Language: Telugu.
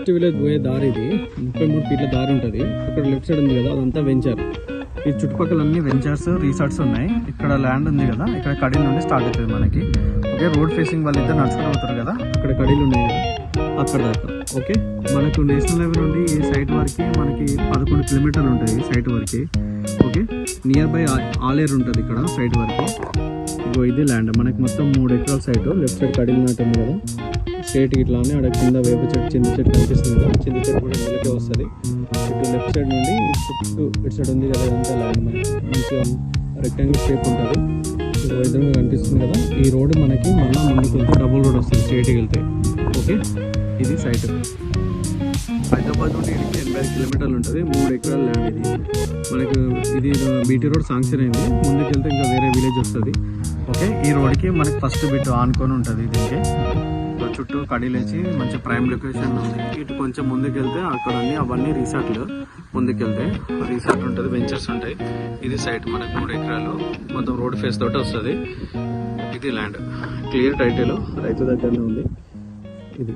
ఫారెస్ట్ విలేజ్ పోయే దారి ఇది 33 ఫీట్ల దారి ఉంటుంది. ఇక్కడ లెఫ్ట్ సైడ్ ఉంది కదా, అదంతా వెంచర్. ఈ చుట్టుపక్కల అన్ని వెంచర్స్, రిసార్ట్స్ ఉన్నాయి. ఇక్కడ ల్యాండ్ ఉంది కదా, ఇక్కడ కడీల నుండి స్టార్ట్ అవుతుంది మనకి. ఓకే, రోడ్ ఫేసింగ్ వాళ్ళు ఇద్దరు నడుచుకుంటూ పోతారు కదా, అక్కడ కడీలు ఉన్నాయి కదా, అక్కడ దాకా. ఓకే, మనకు నేషనల్ హైవే నుండి ఈ సైట్ వరకు మనకి 11 కిలోమీటర్లు ఉంటుంది సైట్ వరకు. ఓకే, నియర్ బై ఆలేరు ఉంటుంది ఇక్కడ సైట్ వరకు. ఇగో ఇది ల్యాండ్ మనకి మొత్తం 3 ఎకరాల సైట్. లెఫ్ట్ సైడ్ కడీలు నాటుంది కదా, స్ట్రేట్ ఇట్లానే అక్కడ కింద వేప చెట్టు, చింత చెట్టు కనిపిస్తుంది కదా, చింత చెట్టు కూడా నెలకే వస్తుంది. ఇటు లెఫ్ట్ సైడ్ నుండి చుట్టూ ఇటు సైడ్ ఉంది కదా, ఇదంతా ల్యాండ్ మనకి మంచిగా రెక్టాంగిల్ షేప్ ఉంటుంది. ఇటు వైద్యంగా కనిపిస్తుంది కదా. ఈ రోడ్డు మనకి మళ్ళీ ముందుకు వెళ్తే డబుల్ రోడ్ వస్తుంది స్ట్రేట్కి వెళ్తే. ఓకే, ఇది సైట్. హైదరాబాద్ నుండి ఇక్కడికి 85 కిలోమీటర్లు ఉంటుంది. 3 ఎకరాల ల్యాండ్ ఇది మనకు. ఇది బీటీ రోడ్ శాంక్షన్ అయింది. ముందుకు వెళ్తే ఇంకా వేరే విలేజ్ వస్తుంది. ఓకే, ఈ రోడ్కి మనకి ఫస్ట్ బిట్ ఆనుకొని ఉంటుంది. దీనికి చుట్టూ కడీలేసి మంచి ప్రైమ్ లొకేషన్ ఉంది. ఇటు కొంచెం ముందుకెళ్తే అక్కడ అవన్నీ రిసార్ట్లు. ముందుకెళ్తే రిసార్ట్ ఉంటుంది, వెంచర్స్ ఉంటాయి. ఇది సైట్ మనకి 3 ఎకరాలు మొత్తం రోడ్ ఫేస్ తోటి వస్తుంది. ఇది ల్యాండ్ క్లియర్ టైటిల్ రైతు దగ్గరనే ఉంది ఇది.